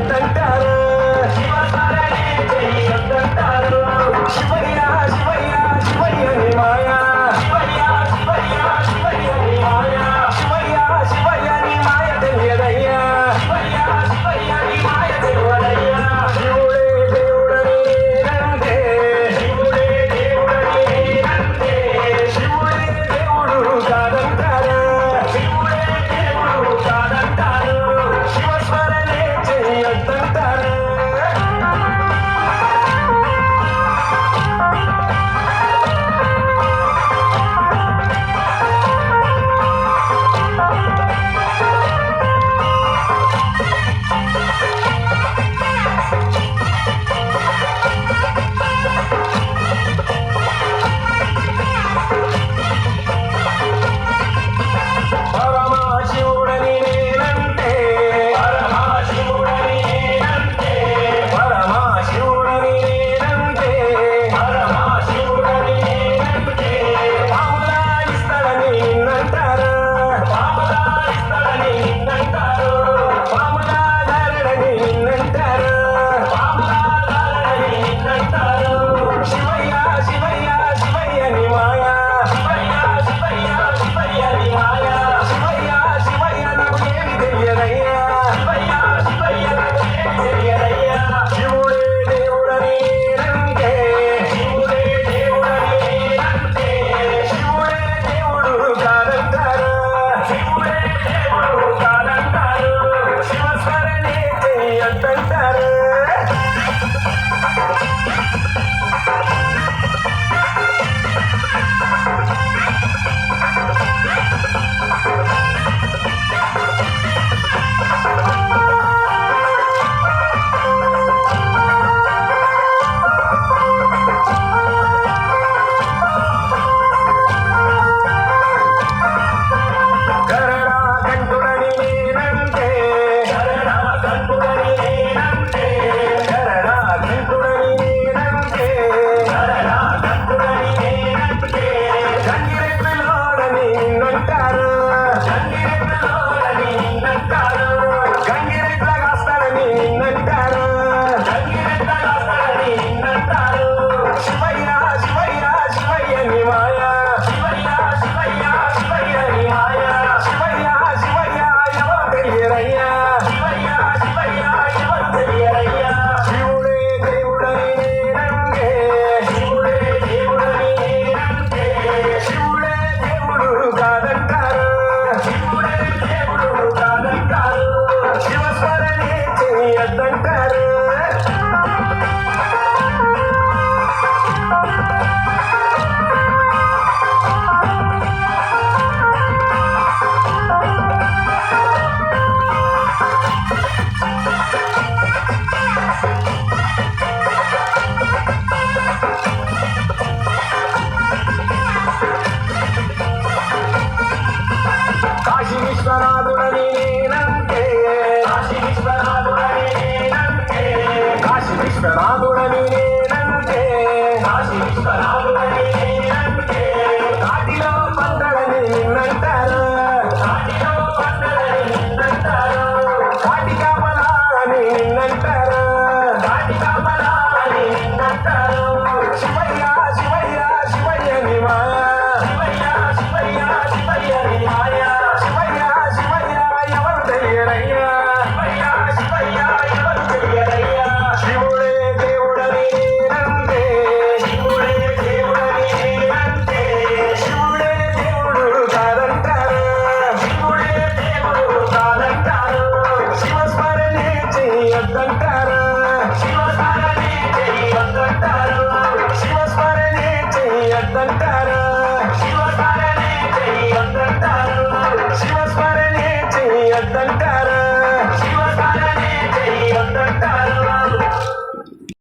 చెయ్యొద్దంటారు శివస్మరణే చెయ్యొద్దంటారు శివయ్య శివయ్య శివయ్య నీ మాయా శివయ్య శివయ్య శివయ్య నీ మాయా శివయ్య శివయ్య నీ మాయ తెలియదయ్యా శివయ్య శివయ్య నీ మాయ తెలియదయ్యా శివుడే దేవుడని నందే శివుడే దేవుడని నందే శివుడే దేవుడు కాదంటారు శివుడే దేవుడు కాదంటారు శివస్మరణే చెయ్యొద్దంటారు పరమశివుడని నేనంటే పరమశివుడని నేనంటే పరమశివుడని నేనంటే పరమశివుడని నేనంటే పాములా ఇస్తాడని నిన్నంటారు పాములా ఇస్తాడని నిన్నంటారు పాములా దారడని నిన్నంటారు పాములా దారడని నిన్నంటారు శివయ్య శివయ్య శివయ్య నీ మాయా శివయ్య శివయ్య శివయ్య నీ మాయా శివయ్య శివయ్య నాకు ఏమి తెలియదయ్యా శివయ్య శివయ్య నాకు ఏమి తెలియదయ్యా శివుడే దేవుడని నంటే శివుడే దేవుడని నంటే శివుడే దేవుడు కాదంటారు శివుడే దేవుడు కాదంటారు శివస్మరణే చెయ్యొద్దంటారు గరడా కంటుడని నేనంటే గరడా కంటుడని నేనంటే గరడా కంటుడని నేనంటే గరడా కంటుడని నేనంటే గంగిరెద్దులోడని నిన్నంటారు గంగిరెద్దులోడని నిన్నంటారు గంగిరెద్దుల కాస్తాడని నిన్నంటారు గంగిరెద్దుల కాస్తాడని నిన్నంటారు శివయ్య శివయ్య శివయ్య నీ మాయా శివయ్య శివయ్య శివయ్య నీ మాయా శివయ్య శివయ్య ఎవరు తెలియరయ్యా శివయ్య శివయ్య ఎవరు తెలియరయ్యా శివుడే దేవుడని నేనంటే శివుడే దేవుడని నేనంటే శివుడే దేవుడు కాదంటారు శివుడే దేవుడు కాదంటారు శివస్మరణే చెయ్యొద్దంటారు కాశీ విశ్వనాథుడని నేనంటే కాశీ విశ్వనాథుడని నేనంటే కాశీ విశ్వనాథుడని నేనంటే కాశీ విశ్వనాథుడని నేనంటే కాటిలో పందడని నిన్నంటారు కాటిలో పందడని నిన్నంటారు కాటి కాపలా అని నిన్నంటారు కాటి కాపలా అని నిన్నంటారు శివయ్య శివయ్య శివయ్య నీ మాయా శివయ్య శివయ్య శివయ్య నీ మాయా శివయ్య శివయ్య ఎవరు తెలియరయ్యా శివయ్య శివయ్య ఎవరు తెలియరయ్యా శివుడే దేవుడని నేనంటే శివుడే దేవుడని నేనంటే శివుడే దేవుడు కాదంటారు శివుడే దేవుడు కాదంటారు శివస్మరణే చెయ్యొద్దంటారు శివస్మరణే చెయ్యొద్దంటారు శివస్మరణే చెయ్యొద్దంటారు శివస్మరణే చెయ్యొద్దంటారు శివస్మరణే చెయ్యొద్దంటారు